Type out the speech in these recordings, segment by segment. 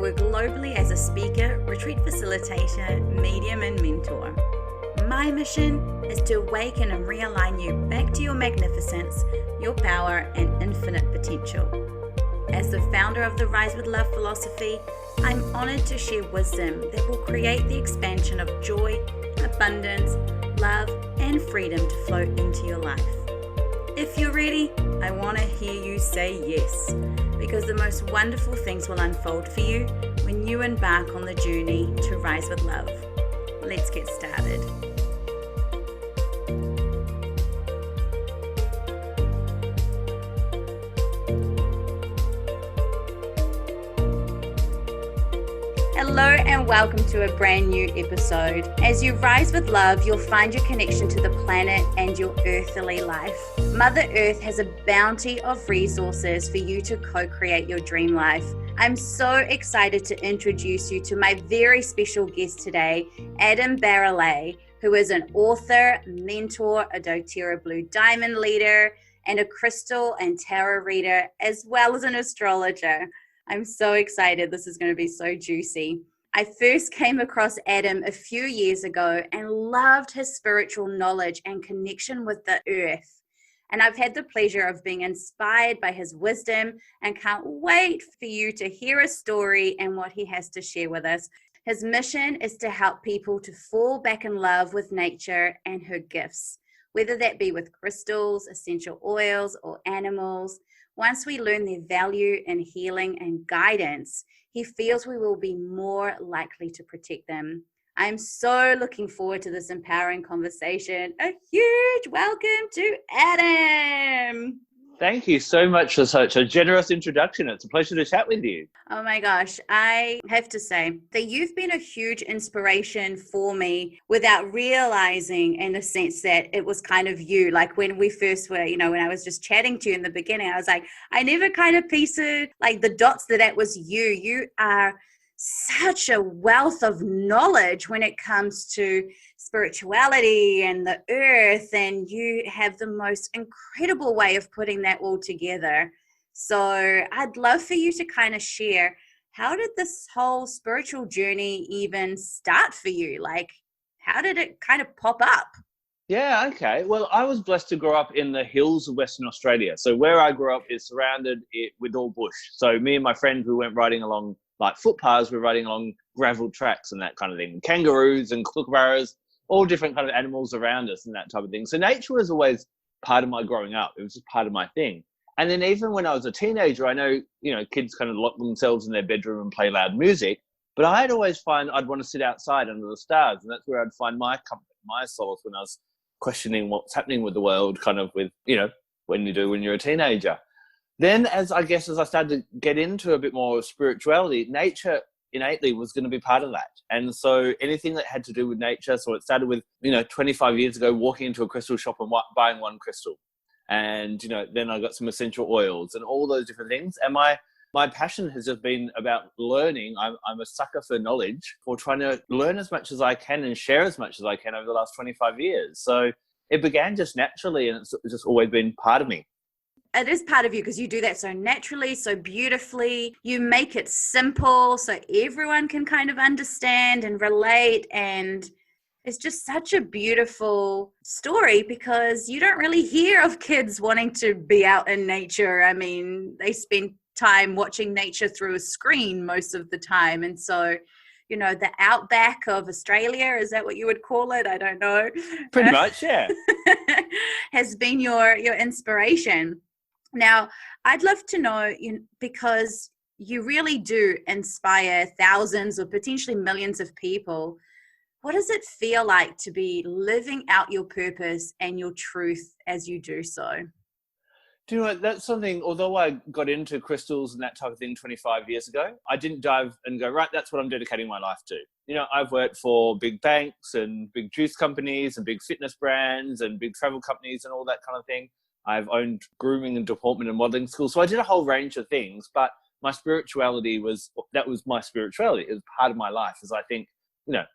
work globally as a speaker, retreat facilitator, medium, and mentor. My mission is to awaken and realign you back to your magnificence, your power, and infinite potential. As the founder of the Rise with Love philosophy, I'm honored to share wisdom that will create the expansion of joy, abundance, love, and freedom to flow into your life. If you're ready, I want to hear you say yes, because the most wonderful things will unfold for you when you embark on the journey to rise with love. Let's get started. Hello and welcome to a brand new episode. As you rise with love, you'll find your connection to the planet and your earthly life. Mother Earth has a bounty of resources for you to co-create your dream life. I'm so excited to introduce you to my very special guest today, Adam Barralet, who is an author, mentor, a doTERRA Blue Diamond leader, and a crystal and tarot reader, as well as an astrologer. I'm so excited. This is going to be so juicy. I first came across Adam a few years ago and loved his spiritual knowledge and connection with the earth. And I've had the pleasure of being inspired by his wisdom and can't wait for you to hear his story and what he has to share with us. His mission is to help people to fall back in love with nature and her gifts, whether that be with crystals, essential oils, or animals. Once we learn their value in healing and guidance, he feels we will be more likely to protect them. I'm so looking forward to this empowering conversation. A huge welcome to Adam. Thank you so much for such a generous introduction. It's a pleasure to chat with you. Oh my gosh, I have to say that you've been a huge inspiration for me without realizing, in the sense that it was kind of you. Like when we first were, when I was just chatting to you in the beginning, I was like, I never kind of pieced it, like the dots that was you. You are such a wealth of knowledge when it comes to spirituality and the earth, and you have the most incredible way of putting that all together. So I'd love for you to kind of share, how did this whole spiritual journey even start for you? Like, how did it kind of pop up? Yeah, okay. Well, I was blessed to grow up in the hills of Western Australia. So where I grew up is surrounded with all bush. So me and my friend who went riding along like footpaths, we're riding along gravel tracks and that kind of thing. Kangaroos and kookaburras, all different kind of animals around us and that type of thing. So nature was always part of my growing up. It was just part of my thing. And then even when I was a teenager, I know, kids kind of lock themselves in their bedroom and play loud music, but I'd always find I'd want to sit outside under the stars. And that's where I'd find my comfort, my solace when I was questioning what's happening with the world, kind of with, when you're a teenager. Then as I started to get into a bit more spirituality, nature innately was going to be part of that. And so anything that had to do with nature, so it started with, 25 years ago, walking into a crystal shop and buying one crystal. And, then I got some essential oils and all those different things. And my passion has just been about learning. I'm a sucker for knowledge, for trying to learn as much as I can and share as much as I can over the last 25 years. So it began just naturally, and it's just always been part of me. It is part of you because you do that so naturally, so beautifully. You make it simple so everyone can kind of understand and relate. And it's just such a beautiful story because you don't really hear of kids wanting to be out in nature. I mean, they spend time watching nature through a screen most of the time. And so, the outback of Australia, is that what you would call it? I don't know. Pretty much, yeah. Has been your inspiration. Now, I'd love to know, because you really do inspire thousands or potentially millions of people. What does it feel like to be living out your purpose and your truth as you do so? Do you know what? That's something, although I got into crystals and that type of thing 25 years ago, I didn't dive and go, right, that's what I'm dedicating my life to. I've worked for big banks and big juice companies and big fitness brands and big travel companies and all that kind of thing. I've owned grooming and deportment and modeling schools. So I did a whole range of things, but my spirituality was my spirituality. It was part of my life, as I think,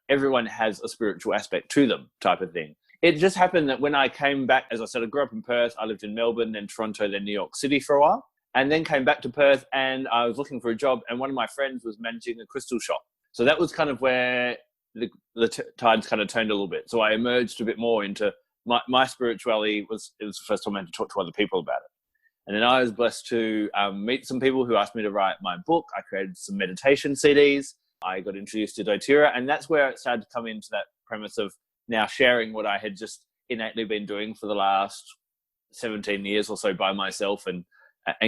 everyone has a spiritual aspect to them type of thing. It just happened that when I came back, as I said, I grew up in Perth. I lived in Melbourne, then Toronto, then New York City for a while. and then came back to Perth, and I was looking for a job, and one of my friends was managing a crystal shop. So that was kind of where the tides kind of turned a little bit. So I emerged a bit more into my spirituality. It was the first time I had to talk to other people about it. And then I was blessed to meet some people who asked me to write my book. I created some meditation CDs. I got introduced to doTERRA, and that's where it started to come into that premise of now sharing what I had just innately been doing for the last 17 years or so by myself, and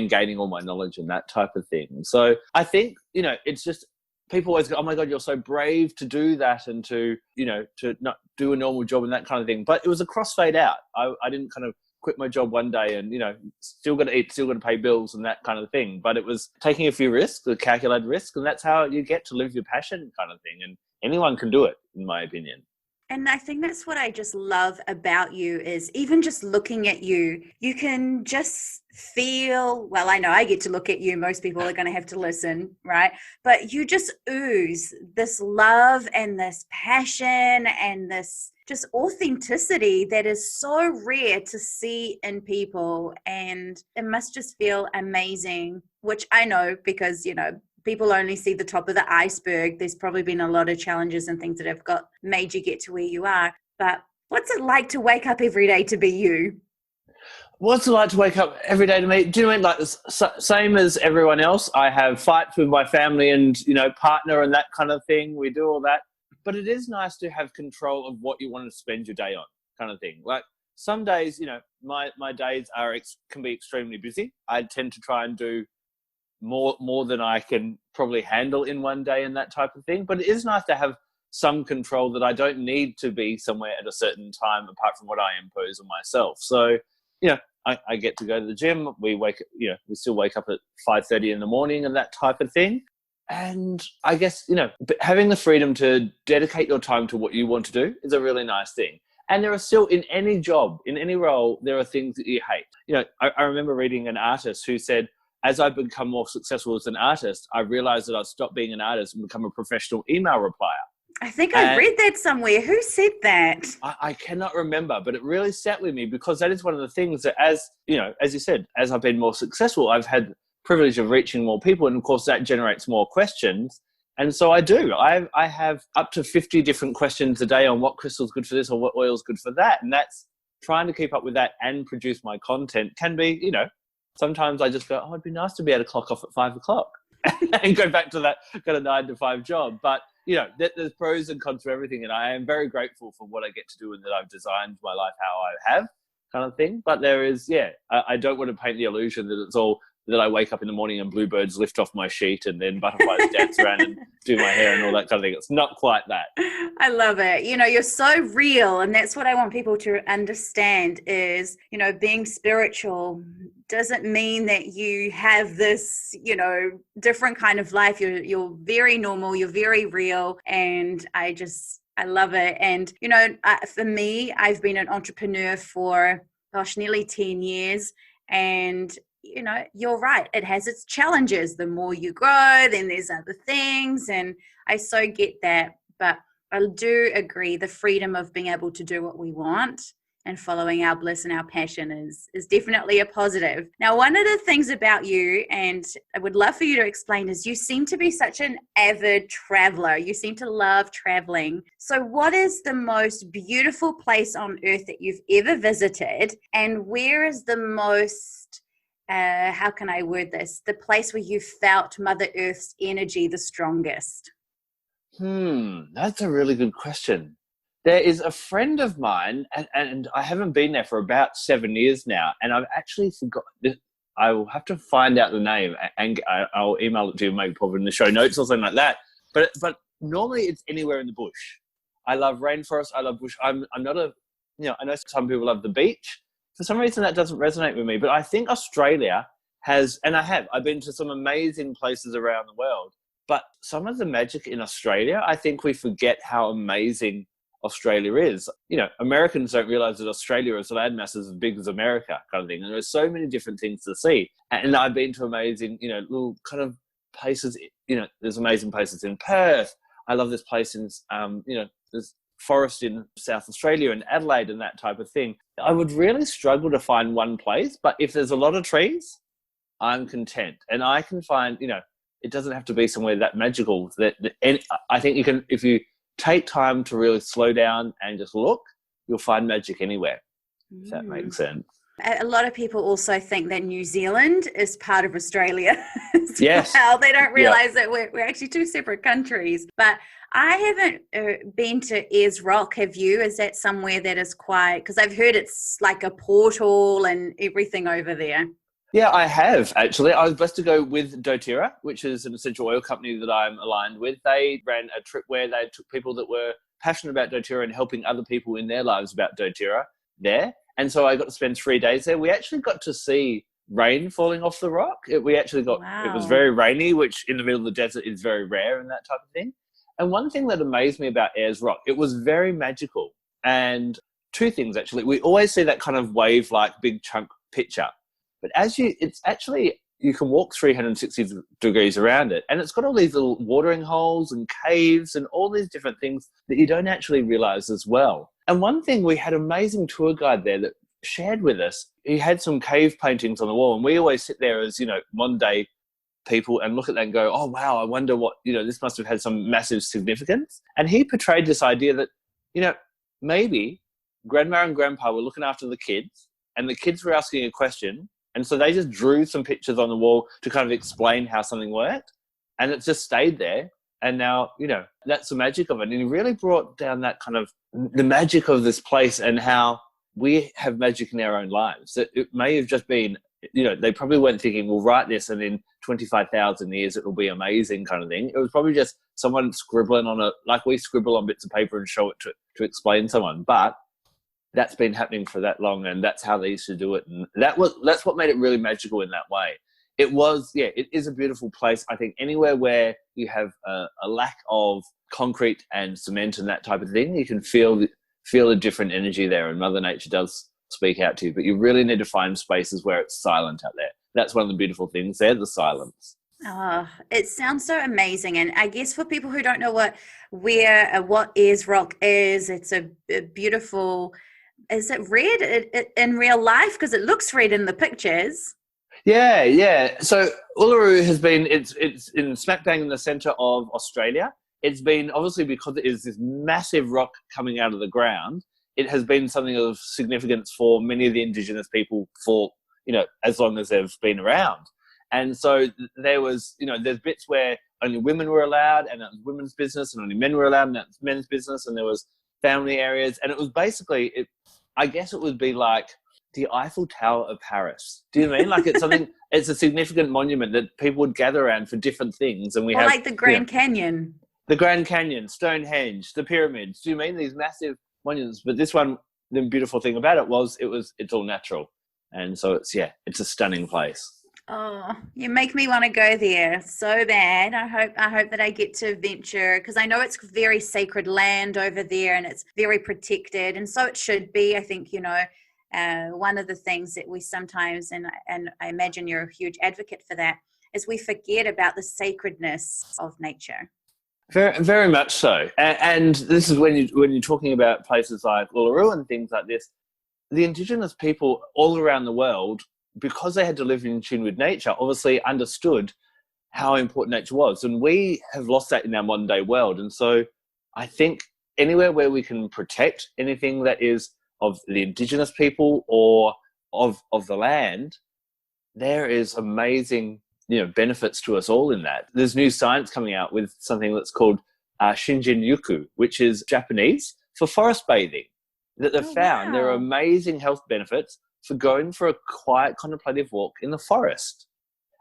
gaining all my knowledge and that type of thing. So I think, it's just, people always go, oh my God, you're so brave to do that, and to not do a normal job and that kind of thing. But it was a crossfade out. I didn't kind of quit my job one day and, still got to eat, still got to pay bills and that kind of thing. But it was taking a few risks, a calculated risk, and that's how you get to live your passion kind of thing. And anyone can do it, in my opinion. And I think that's what I just love about you, is even just looking at you, you can just feel, well, I know I get to look at you. Most people are going to have to listen, right? But you just ooze this love and this passion and this just authenticity that is so rare to see in people. And it must just feel amazing, which I know because, people only see the top of the iceberg. There's probably been a lot of challenges and things that have made you get to where you are. But what's it like to wake up every day to be you? What's it like to wake up every day to me? Do you mean like this, same as everyone else? I have fights with my family and, partner and that kind of thing. We do all that. But it is nice to have control of what you want to spend your day on, kind of thing. Like some days, my days can be extremely busy. I tend to try and do more than I can probably handle in one day and that type of thing. But it is nice to have some control that I don't need to be somewhere at a certain time apart from what I impose on myself. So, I get to go to the gym. We still wake up at 5:30 in the morning and that type of thing. And I guess, having the freedom to dedicate your time to what you want to do is a really nice thing. And there are still, in any job, in any role, there are things that you hate. I remember reading an artist who said, as I become more successful as an artist, I realized that I'd stop being an artist and become a professional email replier. I think I read that somewhere. Who said that? I cannot remember, but it really sat with me because that is one of the things that, as you said, as I've been more successful, I've had the privilege of reaching more people. And of course that generates more questions. And so I do. I have up to 50 different questions a day on what crystal's good for this or what oil's good for that. And that's trying to keep up with that and produce my content can be, sometimes I just go, it'd be nice to be able to clock off at 5 o'clock and go back to that kind of 9 to 5 job. But, there's pros and cons for everything. And I am very grateful for what I get to do and that I've designed my life how I have, kind of thing. But there is, I don't want to paint the illusion that it's all that I wake up in the morning and bluebirds lift off my sheet and then butterflies dance around and do my hair and all that kind of thing. It's not quite that. I love it. You're so real. And that's what I want people to understand is, being spiritual doesn't mean that you have this, different kind of life. You're very normal. You're very real. And I love it. And, for me, I've been an entrepreneur for, nearly 10 years. And you're right. It has its challenges. The more you grow, then there's other things. And I so get that. But I do agree the freedom of being able to do what we want and following our bliss and our passion is definitely a positive. Now, one of the things about you, and I would love for you to explain, is you seem to be such an avid traveler. You seem to love traveling. So what is the most beautiful place on earth that you've ever visited? And where is the most how can I word this? The place where you felt Mother Earth's energy the strongest? That's a really good question. There is a friend of mine, and I haven't been there for about 7 years now, and I've actually forgotten. I will have to find out the name, and I'll email it to you, maybe probably in the show notes or something like that. But normally it's anywhere in the bush. I love rainforest. I love bush. I'm not I know some people love the beach. For some reason, that doesn't resonate with me. But I think Australia has, and I've been to some amazing places around the world. But some of the magic in Australia, I think we forget how amazing Australia is. Americans don't realize that Australia is a landmass as big as America, kind of thing. And there's so many different things to see. And I've been to amazing, little kind of places. There's amazing places in Perth. I love this place in, there's forest in South Australia and Adelaide and that type of thing. I would really struggle to find one place, but if there's a lot of trees, I'm content. And I can find, it doesn't have to be somewhere that magical. And I think you can, if you take time to really slow down and just look, you'll find magic anywhere, if that makes sense. A lot of people also think that New Zealand is part of Australia as Yes. well. They don't realize that we're actually two separate countries. But I haven't been to Ayers Rock. Have you? Is that somewhere that is quite, because I've heard it's like a portal and everything over there. Yeah, I have actually. I was blessed to go with doTERRA, which is an essential oil company that I'm aligned with. They ran a trip where they took people that were passionate about doTERRA and helping other people in their lives about doTERRA there. And so I got to spend 3 days there. We actually got to see rain falling off the rock. It was very rainy, which in the middle of the desert is very rare and that type of thing. And one thing that amazed me about Ayers Rock, it was very magical. And two things, actually. We always see that kind of wave-like big chunk picture. But you can walk 360 degrees around it. And it's got all these little watering holes and caves and all these different things that you don't actually realize as well. And one thing, we had an amazing tour guide there that shared with us, he had some cave paintings on the wall. And we always sit there as, modern day people and look at that and go, oh, wow, I wonder what, this must have had some massive significance. And he portrayed this idea that, maybe grandma and grandpa were looking after the kids and the kids were asking a question. And so they just drew some pictures on the wall to kind of explain how something worked. And it just stayed there. And now, that's the magic of it. And he really brought down that kind of the magic of this place and how we have magic in our own lives. That it may have just been, they probably weren't thinking, we'll write this and in 25,000 years it will be amazing kind of thing. It was probably just someone scribbling on like we scribble on bits of paper and show it to explain someone. But that's been happening for that long, and that's how they used to do it. And that's what made it really magical in that way. It is a beautiful place. I think anywhere where you have a lack of concrete and cement and that type of thing, you can feel a different energy there, and Mother Nature does speak out to you. But you really need to find spaces where it's silent out there. That's one of the beautiful things there, the silence. Oh, it sounds so amazing. And I guess for people who don't know what Ayers Rock is, it's a beautiful. Is it red in real life? Because it looks red in the pictures. Yeah. So Uluru has been, it's in smack bang in the centre of Australia. It's been, obviously, because it is this massive rock coming out of the ground, it has been something of significance for many of the Indigenous people for, as long as they've been around. And so there was, there's bits where only women were allowed and it was women's business, and only men were allowed and it was men's business, and there was family areas. And it was basically, I guess it would be like the Eiffel Tower of Paris. Do you mean? Like it's something, it's a significant monument that people would gather around for different things. And we have like the Grand Canyon. The Grand Canyon, Stonehenge, the pyramids. Do you mean these massive monuments? But this one, the beautiful thing about it was it's all natural. And so it's a stunning place. Oh, you make me want to go there so bad. I hope that I get to venture, because I know it's very sacred land over there and it's very protected, and so it should be. I think, one of the things that we sometimes, and I imagine you're a huge advocate for that, is we forget about the sacredness of nature. Very, very much so. And this is when you're talking about places like Uluru and things like this, the Indigenous people all around the world, because they had to live in tune with nature, obviously understood how important nature was. And we have lost that in our modern day world. And so I think anywhere where we can protect anything that is of the Indigenous people or of the land, there is amazing, benefits to us all in that. There's new science coming out with something that's called Shinjin-yuku, which is Japanese for forest bathing, that they've found. There are amazing health benefits for going for a quiet contemplative walk in the forest.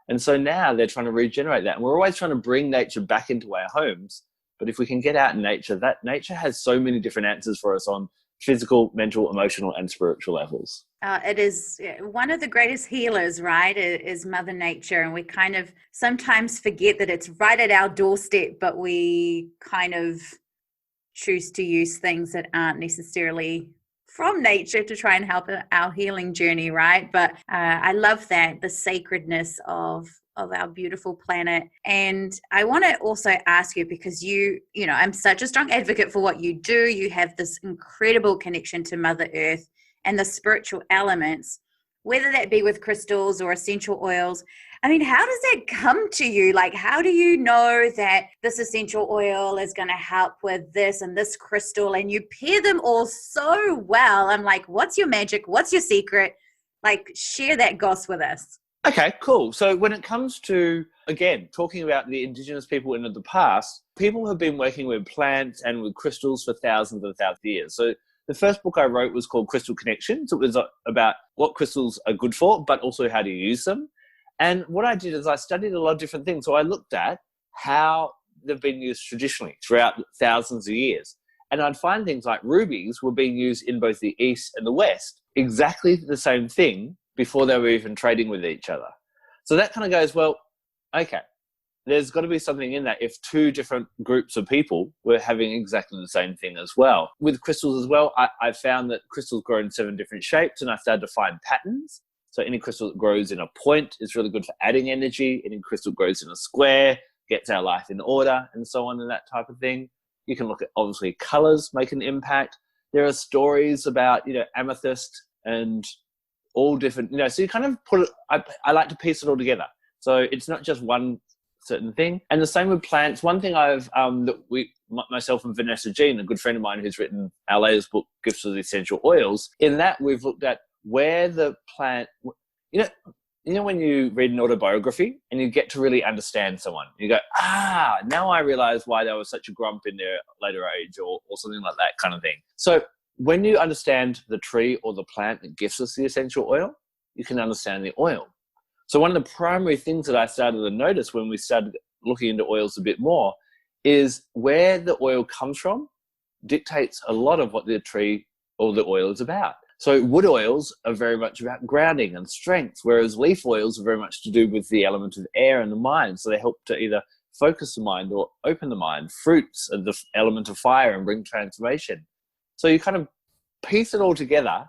And so now they're trying to regenerate that. And we're always trying to bring nature back into our homes. But if we can get out in nature, that nature has so many different answers for us on physical, mental, emotional, and spiritual levels. It is one of the greatest healers, right, is Mother Nature. And we kind of sometimes forget that it's right at our doorstep, but we kind of choose to use things that aren't necessarily from nature to try and help our healing journey, right? But I love that, the sacredness of our beautiful planet. And I want to also ask you, because I'm such a strong advocate for what you do. You have this incredible connection to Mother Earth and the spiritual elements. whether that be with crystals or essential oils. I mean, how does that come to you? Like, how do you know that this essential oil is going to help with this and this crystal, and you pair them all so well? I'm like, what's your magic? What's your secret? Like, share that goss with us. Okay, cool. So when it comes to, again, talking about the indigenous people in the past, people have been working with plants and with crystals for thousands and thousands of years. So the first book I wrote was called Crystal Connections. It was about what crystals are good for, but also how to use them. And what I did is I studied a lot of different things. So I looked at how they've been used traditionally throughout thousands of years. And I'd find things like rubies were being used in both the East and the West, exactly the same thing before they were even trading with each other. So that kind of goes, well, okay, there's got to be something in that if two different groups of people were having exactly the same thing as well. With crystals as well, I found that crystals grow in 7 different shapes, and I started to find patterns. So any crystal that grows in a point is really good for adding energy. Any crystal grows in a square gets our life in order, and so on, and that type of thing. You can look at, obviously, colors make an impact. There are stories about, amethyst and all different, so you kind of put it, I like to piece it all together. So it's not just one certain thing. And the same with plants. One thing myself and Vanessa Jean, a good friend of mine who's written our latest book, Gifts of the Essential Oils, in that we've looked at where the plant, when you read an autobiography and you get to really understand someone, you go, now I realize why they were such a grump in their later age or something like that kind of thing. So when you understand the tree or the plant that gives us the essential oil, you can understand the oil. So one of the primary things that I started to notice when we started looking into oils a bit more is where the oil comes from dictates a lot of what the tree or the oil is about. So wood oils are very much about grounding and strength, whereas leaf oils are very much to do with the element of air and the mind. So they help to either focus the mind or open the mind. Fruits are the element of fire and bring transformation. So you kind of piece it all together,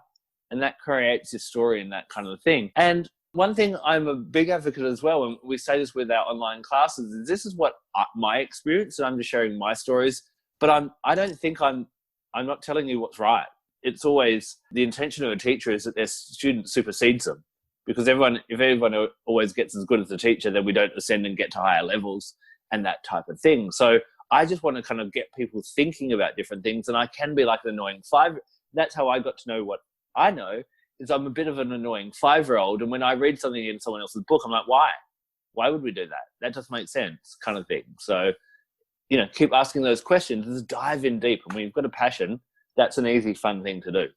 and that creates your story and that kind of thing. And one thing I'm a big advocate as well, and we say this with our online classes, is this is what my experience, and I'm just sharing my stories, but I don't think I'm not telling you what's right. It's always the intention of a teacher is that their student supersedes them, because if everyone always gets as good as the teacher, then we don't ascend and get to higher levels and that type of thing. So I just want to kind of get people thinking about different things, and I can be like an annoying 5. That's how I got to know what I know, is I'm a bit of an annoying 5-year-old, and when I read something in someone else's book, I'm like, why? Why would we do that? That doesn't make sense, kind of thing. So, keep asking those questions, just dive in deep, and when you've got a passion, that's an easy, fun thing to do.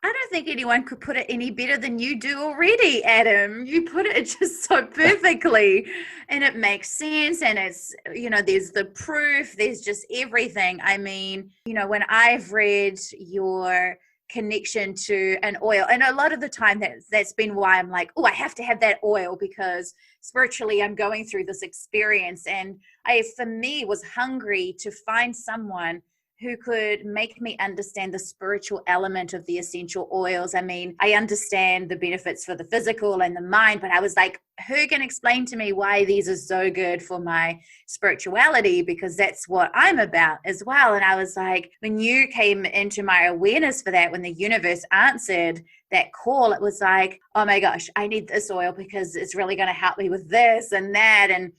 I don't think anyone could put it any better than you do already, Adam. You put it just so perfectly, and it makes sense. And it's, there's the proof, there's just everything. I mean, when I've read your connection to an oil, and a lot of the time that's been why I'm like, I have to have that oil, because spiritually I'm going through this experience. And I, for me, was hungry to find someone who could make me understand the spiritual element of the essential oils. I mean, I understand the benefits for the physical and the mind, but I was like, who can explain to me why these are so good for my spirituality? Because that's what I'm about as well. And I was like, when you came into my awareness for that, when the universe answered that call, it was like, oh my gosh, I need this oil because it's really going to help me with this and that. And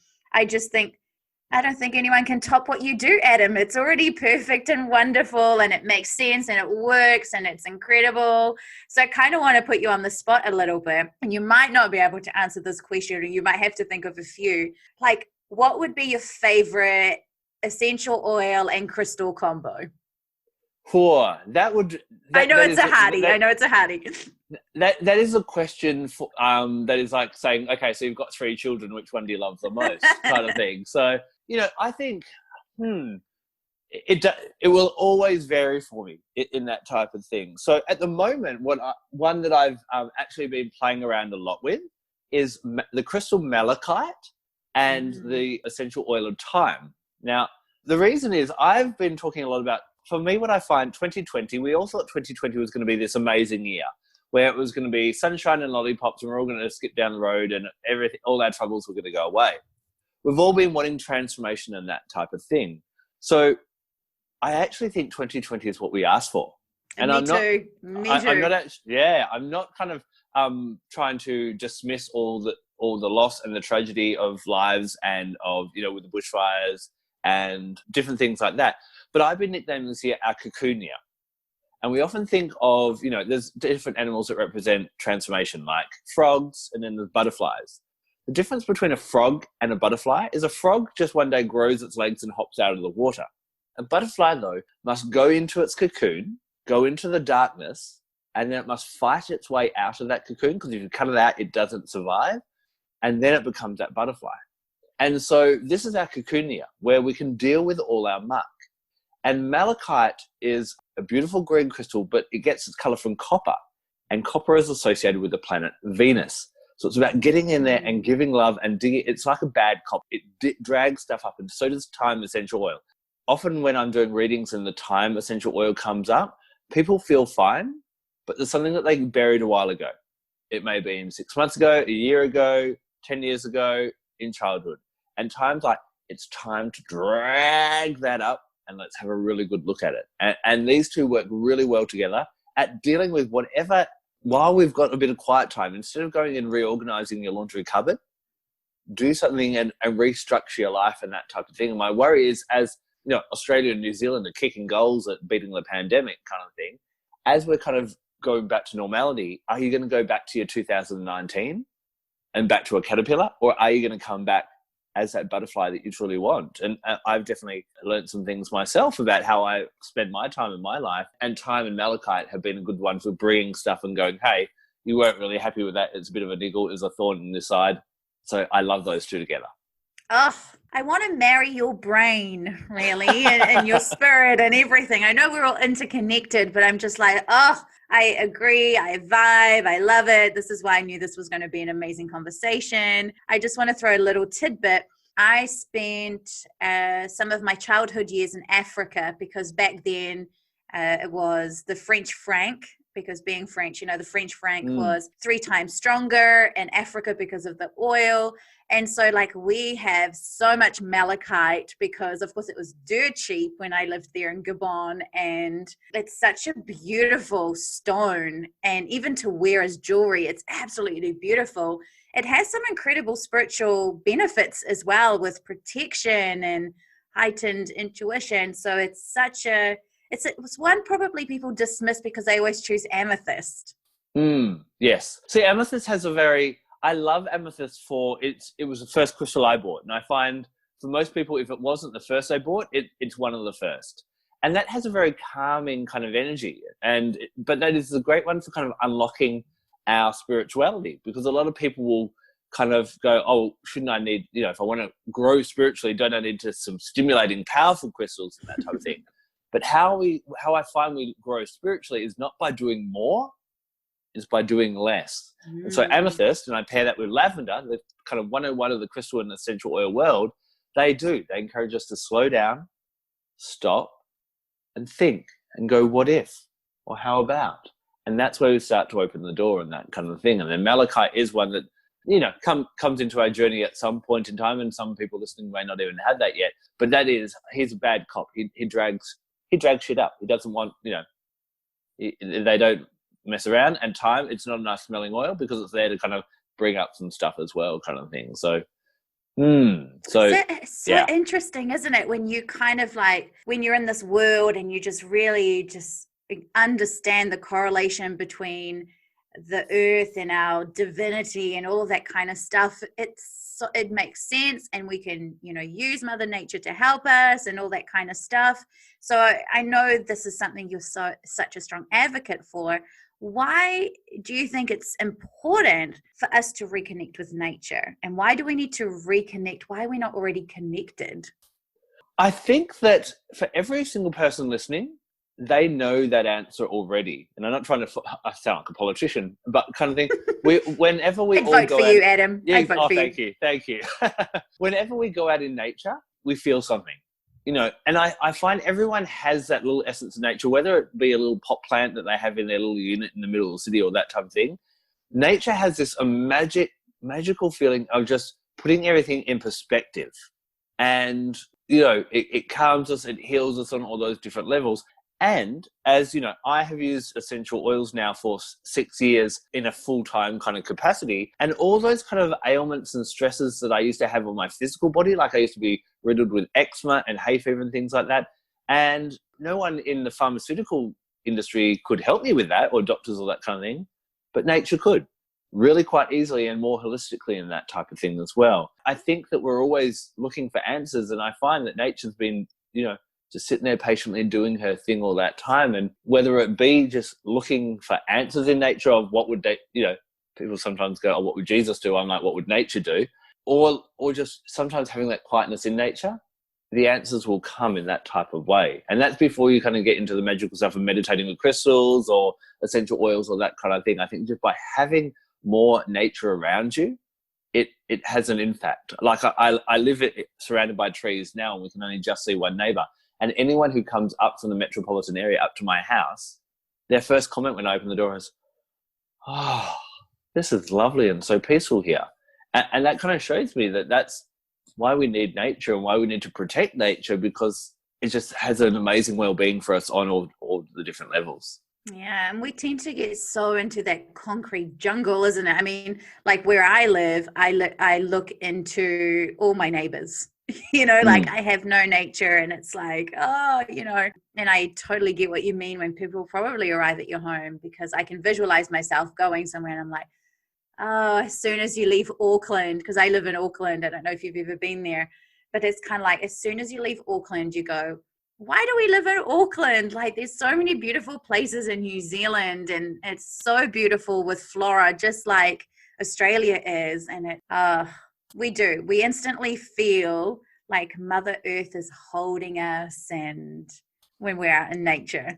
I don't think anyone can top what you do, Adam. It's already perfect and wonderful, and it makes sense, and it works, and it's incredible. So I kind of want to put you on the spot a little bit, and you might not be able to answer this question, or you might have to think of a few. Like, what would be your favorite essential oil and crystal combo? I know it's a hardie. That is a question for, that is like saying, okay, so you've got 3 children, which one do you love the most, kind of thing. So, I think, it will always vary for me in that type of thing. So at the moment, one that I've actually been playing around a lot with is the crystal malachite and the essential oil of thyme. Now, the reason is I've been talking a lot about, for me, what I find 2020, we all thought 2020 was going to be this amazing year where it was going to be sunshine and lollipops and we're all going to skip down the road and everything, all our troubles were going to go away. We've all been wanting transformation and that type of thing. So I actually think 2020 is what we asked for. And Me too. I'm not actually, I'm not kind of trying to dismiss all the loss and the tragedy of lives and of, with the bushfires and different things like that. But I've been nicknaming this year our cocoon year. And we often think of, there's different animals that represent transformation, like frogs, and then there's butterflies. The difference between a frog and a butterfly is a frog just one day grows its legs and hops out of the water. A butterfly, though, must go into its cocoon, go into the darkness, and then it must fight its way out of that cocoon, because if you cut it out, it doesn't survive, and then it becomes that butterfly. And so this is our cocoon year, where we can deal with all our muck. And malachite is a beautiful green crystal, but it gets its color from copper, and copper is associated with the planet Venus. So it's about getting in there and giving love and digging. It's like a bad cop. It drags stuff up, and so does thyme essential oil. Often when I'm doing readings and the thyme essential oil comes up, people feel fine, but there's something that they buried a while ago. It may be 6 months ago, a year ago, 10 years ago, in childhood. And thyme's like, it's time to drag that up and let's have a really good look at it. And these two work really well together at dealing with whatever, while we've got a bit of quiet time. Instead of going and reorganizing your laundry cupboard, do something and restructure your life and that type of thing. And my worry is, as Australia and New Zealand are kicking goals at beating the pandemic kind of thing, as we're kind of going back to normality, are you going to go back to your 2019 and back to a caterpillar, or are you going to come back as that butterfly that you truly want? And I've definitely learned some things myself about how I spend my time in my life, and thyme and malachite have been a good one for bringing stuff and going, hey, you weren't really happy with that. It's a bit of a niggle. It's a thorn in the side. So I love those two together. Oh, I want to marry your brain, really, and your spirit and everything. I know we're all interconnected, but I'm just like, oh, I agree. I vibe. I love it. This is why I knew this was going to be an amazing conversation. I just want to throw a little tidbit. I spent some of my childhood years in Africa, because back then it was the French franc, because being French, the French franc was 3 times stronger in Africa because of the oil. And so we have so much malachite because, of course, it was dirt cheap when I lived there in Gabon. And it's such a beautiful stone. And even to wear as jewelry, it's absolutely beautiful. It has some incredible spiritual benefits as well, with protection and heightened intuition. So it's one probably people dismiss because they always choose amethyst. Yes. See, amethyst has I love amethyst for it was the first crystal I bought. And I find for most people, if it wasn't the first they bought, it's one of the first. And that has a very calming kind of energy. But that is a great one for kind of unlocking our spirituality, because a lot of people will kind of go, oh, shouldn't I need, if I want to grow spiritually, don't I need some stimulating, powerful crystals and that type of thing? But how I find we grow spiritually is not by doing more, is by doing less. And so amethyst, and I pair that with lavender, the kind of 101 of the crystal and essential oil world, they encourage us to slow down, stop, and think and go, what if, or how about? And that's where we start to open the door and that kind of thing. And then malachite is one that, comes into our journey at some point in time, and some people listening may not even have that yet. But he's a bad cop. He drags shit up. He doesn't want, they don't mess around. And thyme, it's not a nice smelling oil because it's there to kind of bring up some stuff as well, kind of thing. So it's so yeah. interesting, isn't it? When you kind of when you're in this world and you just really just understand the correlation between the earth and our divinity and all of that kind of stuff, it makes sense, and we can use Mother Nature to help us and all that kind of stuff. So I know this is something you're such a strong advocate for. Why do you think it's important for us to reconnect with nature, and why do we need to reconnect? Why are we not already connected? I think that for every single person listening, they know that answer already. And I'm not trying to I sound like a politician, but kind of thing. Whenever we I'd vote for you, Adam. Yeah, I'd vote for you. Thank you. Whenever we go out in nature, we feel something, and I find everyone has that little essence of nature, whether it be a little pot plant that they have in their little unit in the middle of the city or that type of thing. Nature has this magical feeling of just putting everything in perspective. And, it calms us, it heals us on all those different levels. And as you know, I have used essential oils now for 6 years in a full-time kind of capacity. And all those kind of ailments and stresses that I used to have on my physical body, like I used to be riddled with eczema and hay fever and things like that. And no one in the pharmaceutical industry could help me with that, or doctors or that kind of thing. But nature could, really quite easily and more holistically in that type of thing as well. I think that we're always looking for answers, and I find that nature's been, just sitting there patiently doing her thing all that time. And whether it be just looking for answers in nature of what would people sometimes go, oh, what would Jesus do? I'm like, what would nature do? Or just sometimes having that quietness in nature, the answers will come in that type of way. And that's before you kind of get into the magical stuff of meditating with crystals or essential oils or that kind of thing. I think just by having more nature around you, it has an impact. Like I live surrounded by trees now, and we can only just see one neighbor. And anyone who comes up from the metropolitan area up to my house, their first comment when I open the door is, oh, this is lovely and so peaceful here. And that kind of shows me that that's why we need nature and why we need to protect nature, because it just has an amazing well-being for us on all the different levels. Yeah, and we tend to get so into that concrete jungle, isn't it? I mean, like where I live, I look into all my neighbors. Like I have no nature, and it's like, and I totally get what you mean when people probably arrive at your home, because I can visualize myself going somewhere and I'm like, oh, as soon as you leave Auckland, because I live in Auckland, I don't know if you've ever been there, but it's kind of like as soon as you leave Auckland, you go, why do we live in Auckland? Like there's so many beautiful places in New Zealand, and it's so beautiful with flora, just like Australia is. And we instantly feel like Mother Earth is holding us, and when we're out in nature.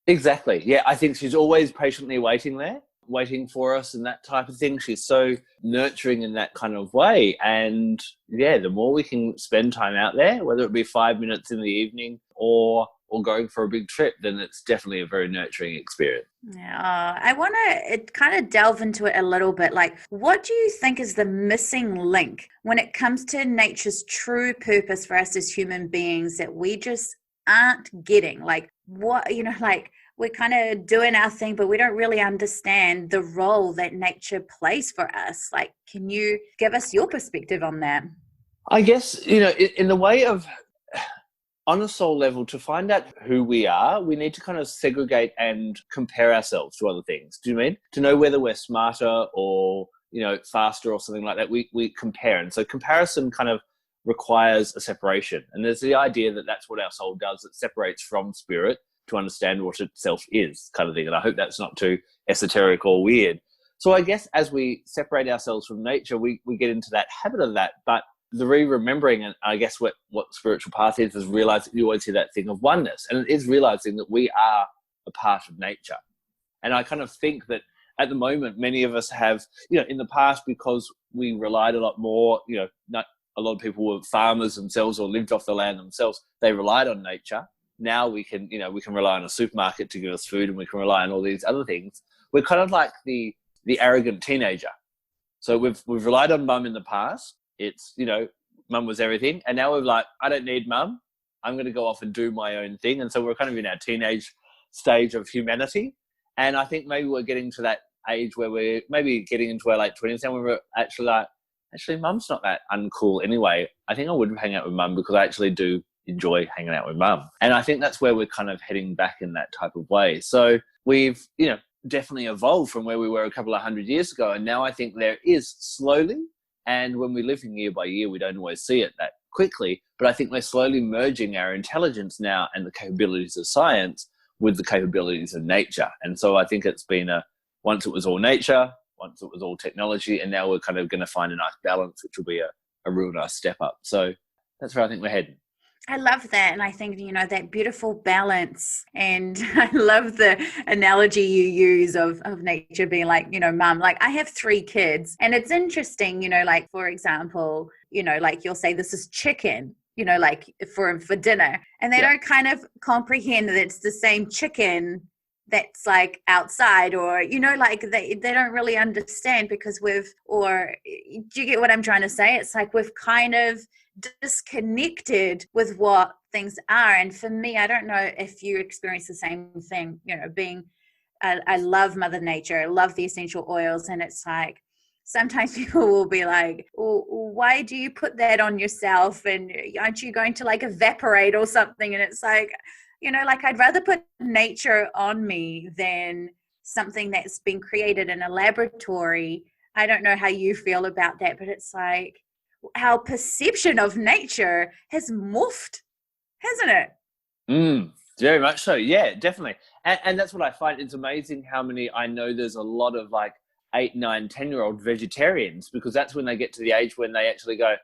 Exactly. Yeah, I think she's always patiently waiting for us and that type of thing. She's so nurturing in that kind of way. And yeah, the more we can spend time out there, whether it be 5 minutes in the evening or going for a big trip, then it's definitely a very nurturing experience. Yeah, I want to kind of delve into it a little bit. Like, what do you think is the missing link when it comes to nature's true purpose for us as human beings that we just aren't getting? Like, what, like we're kind of doing our thing, but we don't really understand the role that nature plays for us. Like, can you give us your perspective on that? I guess, in the way of, on a soul level, to find out who we are, we need to kind of segregate and compare ourselves to other things. Do you mean? To know whether we're smarter or, faster or something like that, we compare. And so comparison kind of requires a separation. And there's the idea that that's what our soul does. It separates from spirit to understand what itself is, kind of thing. And I hope that's not too esoteric or weird. So I guess as we separate ourselves from nature, we get into that habit of that. But the remembering, and I guess what spiritual path is realizing, you always hear that thing of oneness, and it is realizing that we are a part of nature. And I kind of think that at the moment, many of us have, in the past, because we relied a lot more, not a lot of people were farmers themselves or lived off the land themselves, they relied on nature. Now we can rely on a supermarket to give us food, and we can rely on all these other things. We're kind of like the arrogant teenager. So we've relied on mum in the past. It's, mum was everything. And now we're like, I don't need mum. I'm going to go off and do my own thing. And so we're kind of in our teenage stage of humanity. And I think maybe we're getting to that age where we're maybe getting into our late 20s, and we're actually like, mum's not that uncool anyway. I think I would hang out with mum because I actually do enjoy hanging out with mum. And I think that's where we're kind of heading back in that type of way. So we've, definitely evolved from where we were a couple of 100 years ago. And now I think there is slowly, and when we live in year by year, we don't always see it that quickly, but I think we're slowly merging our intelligence now and the capabilities of science with the capabilities of nature. And so I think it's been once it was all nature, once it was all technology, and now we're kind of going to find a nice balance, which will be a real nice step up. So that's where I think we're heading. I love that. And I think, that beautiful balance. And I love the analogy you use of nature being like, mum, like I have 3 kids, and it's interesting, like, for example, like you'll say this is chicken, like for dinner, and they don't kind of comprehend that it's the same chicken that's like outside, or like they don't really understand, because do you get what I'm trying to say? It's like we've kind of disconnected with what things are. And for me, I don't know if you experience the same thing, being, I love Mother Nature, I love the essential oils. And it's like, sometimes people will be like, well, why do you put that on yourself? And aren't you going to like evaporate or something? And it's like, like I'd rather put nature on me than something that's been created in a laboratory. I don't know how you feel about that, but it's like our perception of nature has morphed, hasn't it? Very much so. Yeah, definitely. And that's what I find. It's amazing how many, I know there's a lot of like 8, 9, 10-year-old vegetarians, because that's when they get to the age when they actually go,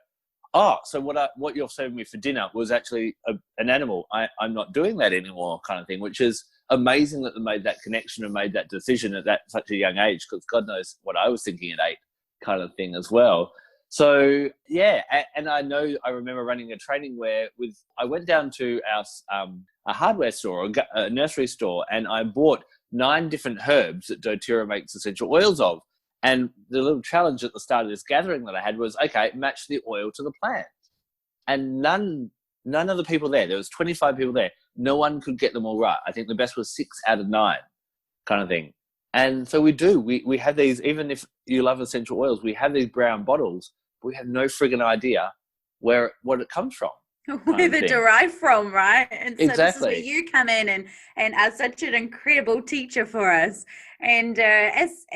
oh, so what you're serving me for dinner was actually an animal. I'm not doing that anymore, kind of thing, which is amazing that they made that connection and made that decision at such a young age, because God knows what I was thinking at 8, kind of thing as well. So yeah, and I remember running a training where I went down to a hardware store, a nursery store, and I bought 9 different herbs that doTERRA makes essential oils of. And the little challenge at the start of this gathering that I had was, okay, match the oil to the plant. And none of the people there was 25 people there, no one could get them all right. I think the best was 6 out of 9, kind of thing. And so we have these, even if you love essential oils, we have these brown bottles, but we have no friggin' idea what it comes from. Where they're derived from, right? And so exactly. This is where you come in and are such an incredible teacher for us. And as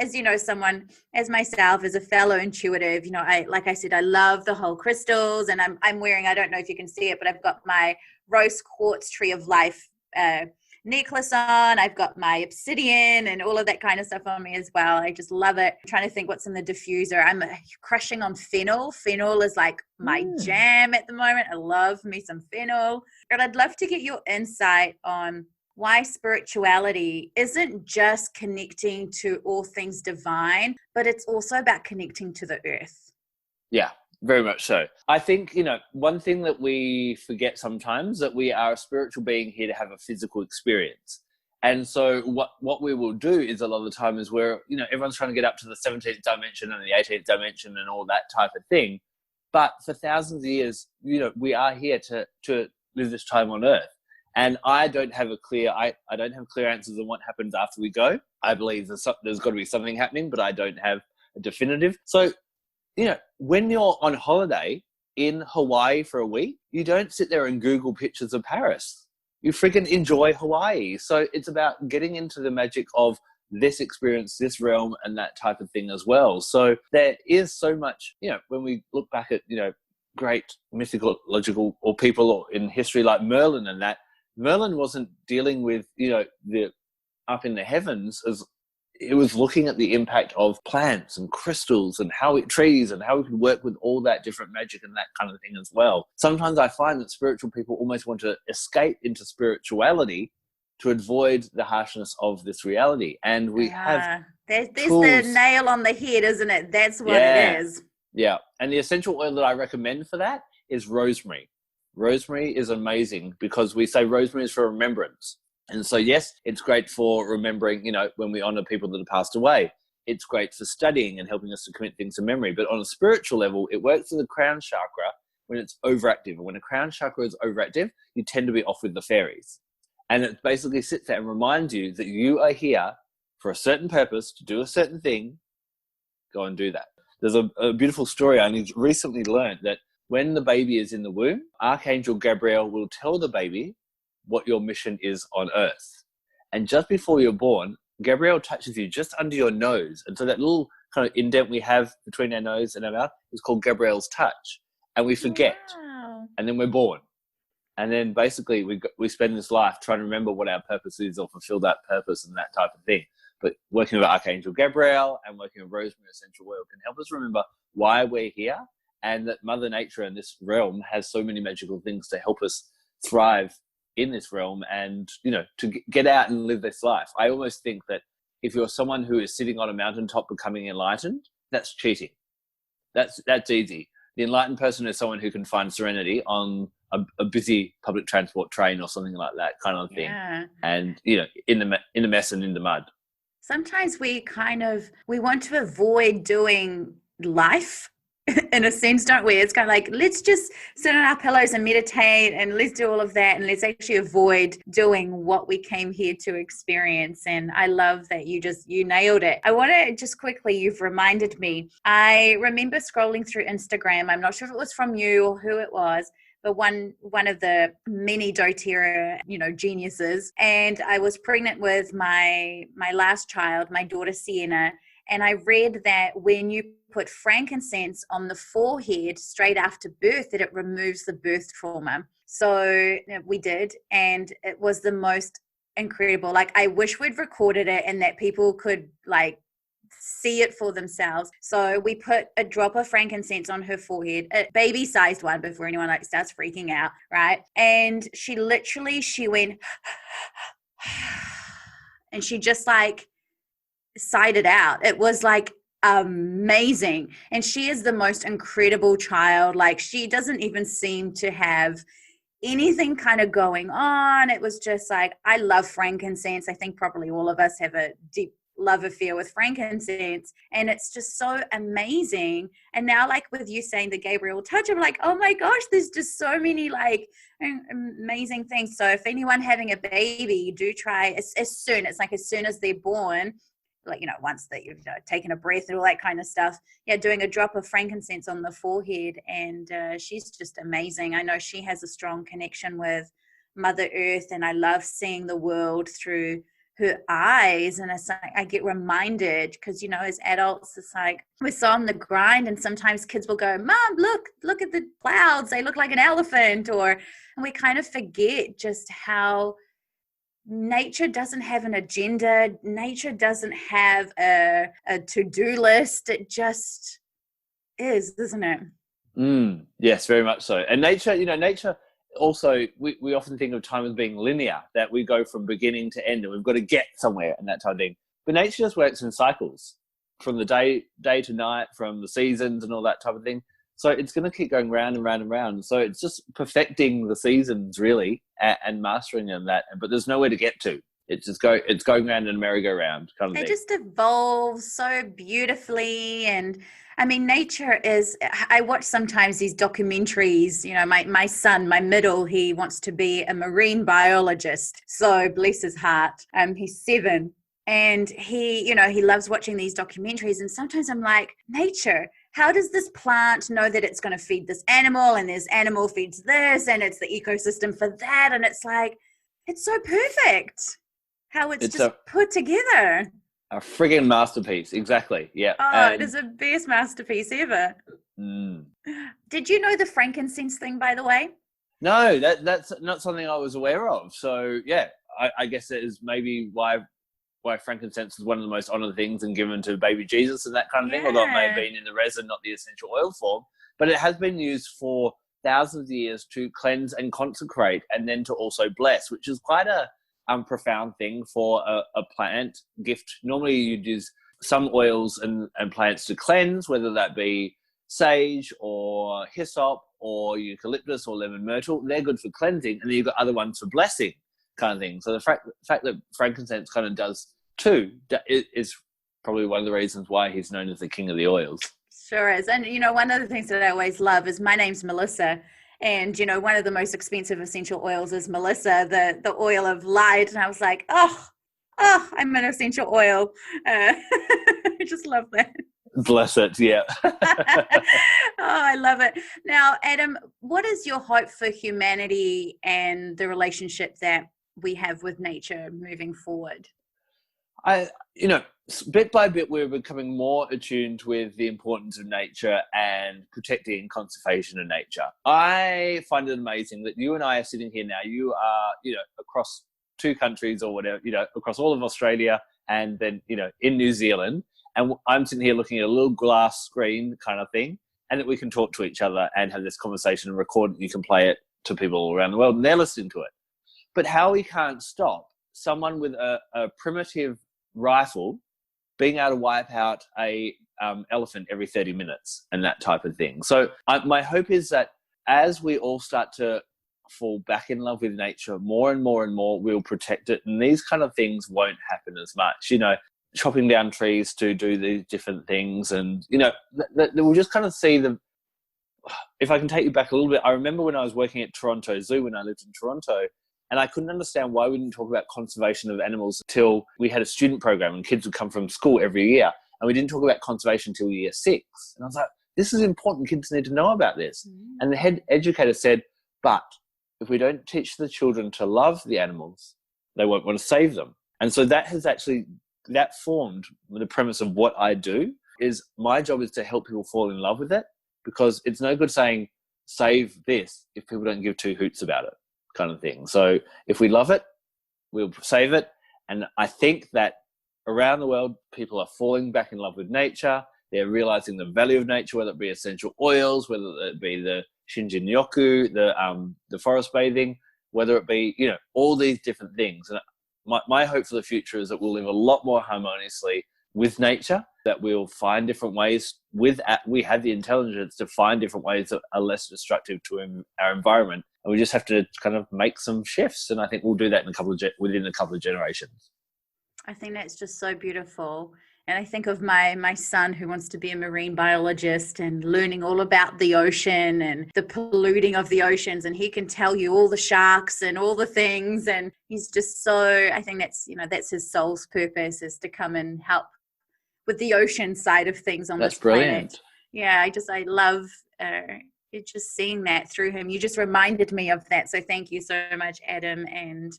someone as myself, as a fellow intuitive, like I said, I love the whole crystals, and I'm wearing, I don't know if you can see it, but I've got my rose quartz tree of life necklace on. I've got my obsidian and all of that kind of stuff on me as well. I just love it. I'm trying to think what's in the diffuser. I'm crushing on fennel. Fennel is like my jam at the moment. I love me some fennel. And I'd love to get your insight on why spirituality isn't just connecting to all things divine, but it's also about connecting to the earth. Yeah. Very much so. I think, one thing that we forget sometimes, that we are a spiritual being here to have a physical experience. And so what we will do is, a lot of the time, is where, everyone's trying to get up to the 17th dimension and the 18th dimension and all that type of thing. But for thousands of years, we are here to live this time on earth. And I don't have clear answers on what happens after we go. I believe there's got to be something happening, but I don't have a definitive. So, when you're on holiday in Hawaii for a week, you don't sit there and Google pictures of Paris. You freaking enjoy Hawaii. So it's about getting into the magic of this experience, this realm, and that type of thing as well. So there is so much, when we look back at, great mythological or people or in history like Merlin and that, Merlin wasn't dealing with, the up in the heavens as it was looking at the impact of plants and crystals and trees and how we could work with all that different magic and that kind of thing as well. Sometimes I find that spiritual people almost want to escape into spirituality to avoid the harshness of this reality. And we have there's the nail on the head, isn't it? That's what it is. Yeah. And the essential oil that I recommend for that is rosemary. Rosemary is amazing because we say rosemary is for remembrance. And so, yes, it's great for remembering, when we honor people that have passed away. It's great for studying and helping us to commit things to memory. But on a spiritual level, it works with the crown chakra when it's overactive. And when a crown chakra is overactive, you tend to be off with the fairies. And it basically sits there and reminds you that you are here for a certain purpose, to do a certain thing. Go and do that. There's a beautiful story I recently learned that when the baby is in the womb, Archangel Gabriel will tell the baby what your mission is on earth. And just before you're born, Gabriel touches you just under your nose. And so that little kind of indent we have between our nose and our mouth is called Gabriel's touch. And we forget. Wow. And then we're born. And then basically we spend this life trying to remember what our purpose is or fulfill that purpose and that type of thing. But working with Archangel Gabriel and working with rosemary essential oil can help us remember why we're here, and that Mother Nature and this realm has so many magical things to help us thrive in this realm and, to get out and live this life. I almost think that if you're someone who is sitting on a mountaintop becoming enlightened, that's cheating. That's easy. The enlightened person is someone who can find serenity on a busy public transport train or something like that kind of thing. Yeah. And, in the mess and in the mud. Sometimes we want to avoid doing life in a sense, don't we? It's kind of like, let's just sit on our pillows and meditate and let's do all of that, and let's actually avoid doing what we came here to experience. And I love that you nailed it. I want to just quickly, you've reminded me, I remember scrolling through Instagram. I'm not sure if it was from you or who it was, but one of the many doTERRA, geniuses. And I was pregnant with my last child, my daughter Sienna. And I read that when you put frankincense on the forehead straight after birth, that it removes the birth trauma. So we did, and it was the most incredible. Like, I wish we'd recorded it and that people could see it for themselves. So we put a drop of frankincense on her forehead, a baby-sized one, before anyone starts freaking out, right? And she went, and she just sighed it out. It was amazing. And she is the most incredible child. She doesn't even seem to have anything kind of going on. It was just I love frankincense. I think probably all of us have a deep love affair with frankincense, and it's just so amazing. And now, with you saying the Gabriel touch, I'm oh my gosh, there's just so many amazing things. So if anyone having a baby, do try as soon as they're born, once that you've taken a breath and all that kind of stuff, doing a drop of frankincense on the forehead. And she's just amazing. I know she has a strong connection with Mother Earth, and I love seeing the world through her eyes. And it's I get reminded, because as adults, it's we're so on the grind, and sometimes kids will go, "Mom, look at the clouds, they look like an elephant," and we kind of forget just how nature doesn't have an agenda. Nature doesn't have a to-do list. It just is, isn't it? Yes, very much so. And nature also, we often think of time as being linear, that we go from beginning to end and we've got to get somewhere and that type of thing. But nature just works in cycles, from the day to night, from the seasons and all that type of thing. So it's going to keep going round and round and round. So it's just perfecting the seasons, really, and mastering them that. But there's nowhere to get to. It's going round in a merry-go-round kind of thing. It just evolves so beautifully. And I mean, nature is, I watch sometimes these documentaries, my son, my middle, he wants to be a marine biologist. So bless his heart. He's 7. And he loves watching these documentaries. And sometimes I'm like, nature, how does this plant know that it's going to feed this animal, and this animal feeds this, and it's the ecosystem for that? And it's it's so perfect how it's just put together. A friggin' masterpiece. Exactly. Yeah. Oh, it is the best masterpiece ever. Did you know the frankincense thing, by the way? No, that's not something I was aware of. So yeah, I guess that is maybe why frankincense is one of the most honored things and given to baby Jesus and that kind of thing, although it may have been in the resin, not the essential oil form. But it has been used for thousands of years to cleanse and consecrate, and then to also bless, which is quite a profound thing for a plant gift. Normally you'd use some oils and plants to cleanse, whether that be sage or hyssop or eucalyptus or lemon myrtle. They're good for cleansing, and then you've got other ones for blessing kind of thing. So the fact that frankincense kind of does too is probably one of the reasons why he's known as the king of the oils. Sure is. And one of the things that I always love is, my name's Melissa, and one of the most expensive essential oils is Melissa, the oil of light. And I was like, oh, I'm an essential oil. I just love that. Bless it. Yeah. Oh, I love it. Now, Adam, what is your hope for humanity and the relationship that we have with nature moving forward? Bit by bit, we're becoming more attuned with the importance of nature and protecting and conservation of nature. I find it amazing that you and I are sitting here now. You are, across 2 countries or whatever, across all of Australia, and then, in New Zealand. And I'm sitting here looking at a little glass screen kind of thing, and that we can talk to each other and have this conversation and record it. You can play it to people all around the world, and they're listening to it. But how we can't stop someone with a primitive rifle being able to wipe out a elephant every 30 minutes and that type of thing. So my hope is that as we all start to fall back in love with nature more and more and more, we'll protect it, and these kind of things won't happen as much. chopping down trees to do these different things. And, you know, we'll just kind of see if I can take you back a little bit, I remember when I was working at Toronto Zoo when I lived in Toronto, and I couldn't understand why we didn't talk about conservation of animals until we had a student program and kids would come from school every year. And we didn't talk about conservation until year 6. And I was like, this is important. Kids need to know about this. And the head educator said, but if we don't teach the children to love the animals, they won't want to save them. And so that formed the premise of what I do. Is my job is to help people fall in love with it, because it's no good saying save this if people don't give 2 hoots about it, kind of thing. So if we love it, we'll save it. And I think that around the world, people are falling back in love with nature. They're realizing the value of nature, whether it be essential oils, whether it be the Shinjin-yoku, the forest bathing, whether it be, you know, all these different things. And my hope for the future is that we'll live a lot more harmoniously with nature, that we'll find different ways we have the intelligence to find different ways that are less destructive to our environment. And we just have to kind of make some shifts. And I think we'll do that within a couple of generations. I think that's just so beautiful. And I think of my son who wants to be a marine biologist and learning all about the ocean and the polluting of the oceans. And he can tell you all the sharks and all the things. And he's just so, I think that's his soul's purpose, is to come and help with the ocean side of things on this planet. Brilliant. Yeah, I love just seeing that through him. You just reminded me of that. So thank you so much, Adam. And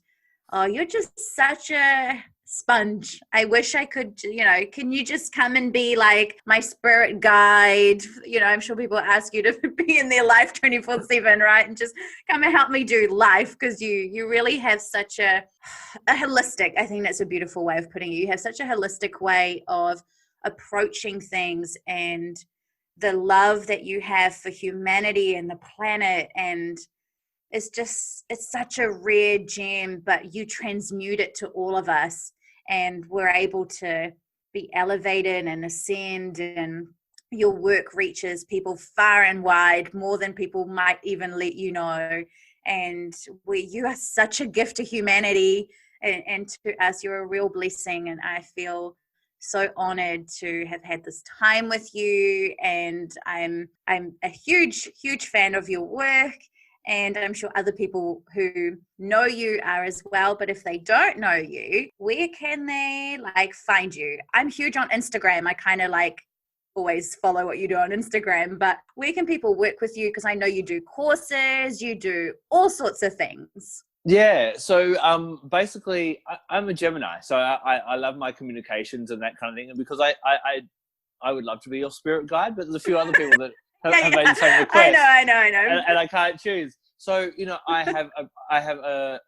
you're just such a sponge. I wish I could, can you just come and be like my spirit guide? I'm sure people ask you to be in their life 24/7, right? And just come and help me do life, because you really have such a holistic, I think that's a beautiful way of putting it. You have such a holistic way of approaching things, and the love that you have for humanity and the planet, and it's such a rare gem, but you transmute it to all of us, and we're able to be elevated and ascend, and your work reaches people far and wide, more than people might even let you know. And you are such a gift to humanity, and to us, you're a real blessing. And I feel so honored to have had this time with you. And I'm a huge, huge fan of your work. And I'm sure other people who know you are as well. But if they don't know you, where can they find you? I'm huge on Instagram. I kind of always follow what you do on Instagram. But where can people work with you? Because I know you do courses, you do all sorts of things. Yeah. So basically, I'm a Gemini. So I love my communications and that kind of thing. And because I would love to be your spirit guide, but there's a few other people that have made the same request. I know. And I can't choose. So, I have a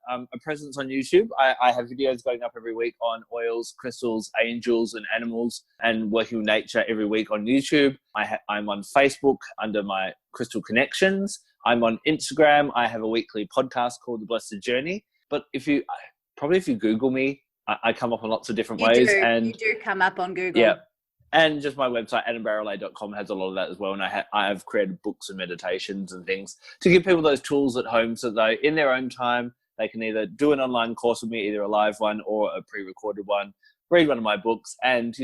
presence on YouTube. I have videos going up every week on oils, crystals, angels, and animals, and working with nature every week on YouTube. I'm on Facebook under my Crystal Connections. I'm on Instagram. I have a weekly podcast called The Blessed Journey. But if you Google me, I come up on lots of different ways. You do come up on Google. Yeah. And just my website, adambarralet.com, has a lot of that as well. And I have created books and meditations and things to give people those tools at home, so they, in their own time, they can either do an online course with me, either a live one or a pre-recorded one, read one of my books, and,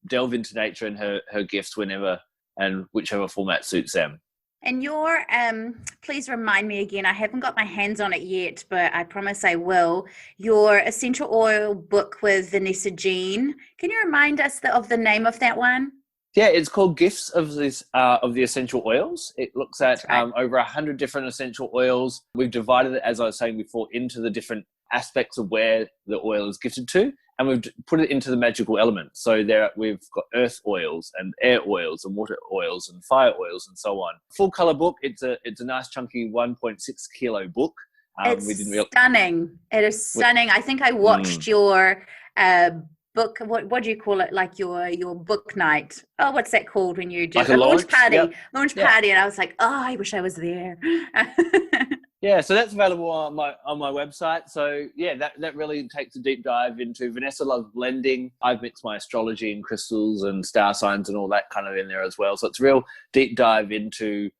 delve into nature and her gifts whenever and whichever format suits them. And your, please remind me again, I haven't got my hands on it yet, but I promise I will, your essential oil book with Vanessa Jean. Can you remind us of the name of that one? Yeah, it's called Gifts of the Essential Oils. It looks at over 100 different essential oils. We've divided it, as I was saying before, into the different aspects of where the oil is gifted to, and we've put it into the magical elements. So we've got earth oils and air oils and water oils and fire oils and so on. Full color book. It's a nice chunky 1.6 kilo book. Stunning. It is stunning. I think I watched your book. What do you call it? Like your book night. Oh, what's that called when you do a launch party? Yep. Launch party, and I was like, oh, I wish I was there. Yeah, so that's available on my website. So yeah, that really takes a deep dive into. Vanessa loves blending. I've mixed my astrology and crystals and star signs and all that kind of in there as well. So it's a real deep dive into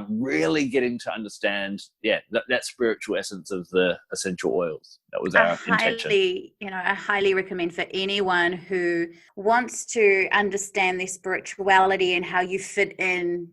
really getting to understand, that spiritual essence of the essential oils. That was our intention. I highly recommend for anyone who wants to understand their spirituality and how you fit in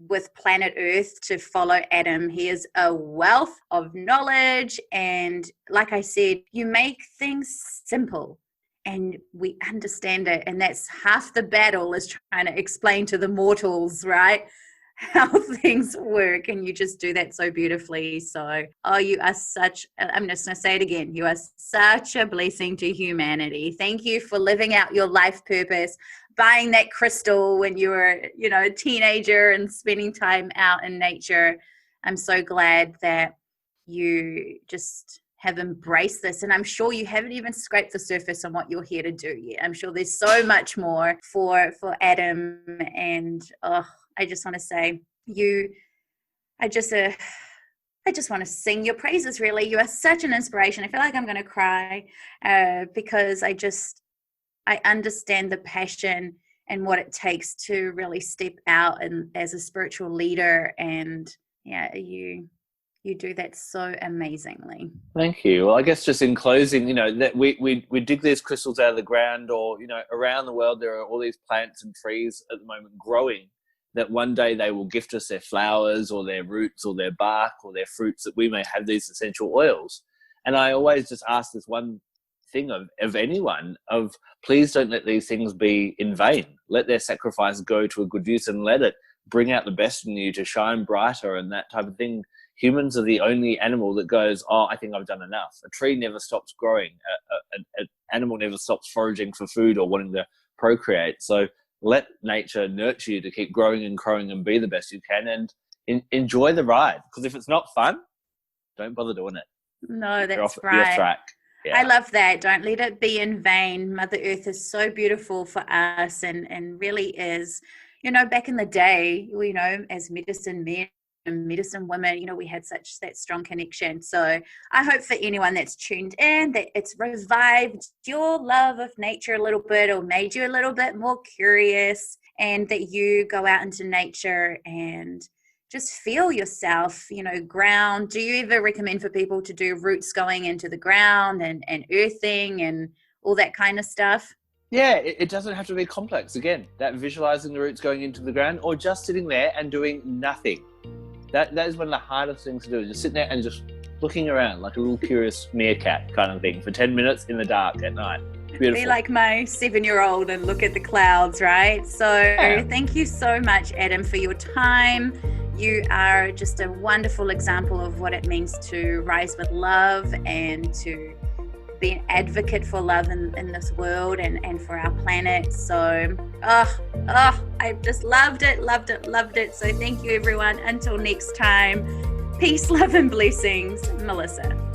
with planet Earth to follow Adam. He is a wealth of knowledge, and like I said, you make things simple and we understand it, and that's half the battle, is trying to explain to the mortals, right, how things work, and you just do that so beautifully. So, you are I'm just going to say it again, you are such a blessing to humanity. Thank you for living out your life purpose, buying that crystal when you were, a teenager, and spending time out in nature. I'm so glad that you just have embraced this, and I'm sure you haven't even scraped the surface on what you're here to do yet. I'm sure there's so much more for Adam, and I just want to say I just want to sing your praises, really. You are such an inspiration. I feel like I'm going to cry because I understand the passion and what it takes to really step out and as a spiritual leader. And you do that so amazingly. Thank you. Well, I guess just in closing, that we dig these crystals out of the ground, or, around the world, there are all these plants and trees at the moment growing, that one day they will gift us their flowers or their roots or their bark or their fruits, that we may have these essential oils. And I always just ask this one thing of anyone, of please don't let these things be in vain. Let their sacrifice go to a good use, and let it bring out the best in you to shine brighter and that type of thing. Humans are the only animal that goes, I think I've done enough. A tree never stops growing. An animal never stops foraging for food or wanting to procreate. So let nature nurture you to keep growing and growing and be the best you can, and enjoy the ride. Because if it's not fun, don't bother doing it. No, that's right. You're off track. Yeah. I love that. Don't let it be in vain. Mother Earth is so beautiful for us, and really is. Back in the day, as medicine men and medicine women, we had that strong connection. So I hope for anyone that's tuned in that it's revived your love of nature a little bit, or made you a little bit more curious, and that you go out into nature and just feel yourself, ground. Do you ever recommend for people to do roots going into the ground and earthing and all that kind of stuff? Yeah, it doesn't have to be complex. Again, that visualizing the roots going into the ground, or just sitting there and doing nothing. That is one of the hardest things to do. Just sitting there and just looking around like a little curious meerkat kind of thing for 10 minutes in the dark at night. Beautiful. Be like my 7-year-old and look at the clouds, right? So Thank you so much, Adam, for your time. You are just a wonderful example of what it means to rise with love and to be an advocate for love in this world and for our planet. So, I've just loved it. So thank you, everyone. Until next time, peace, love, and blessings. Melissa.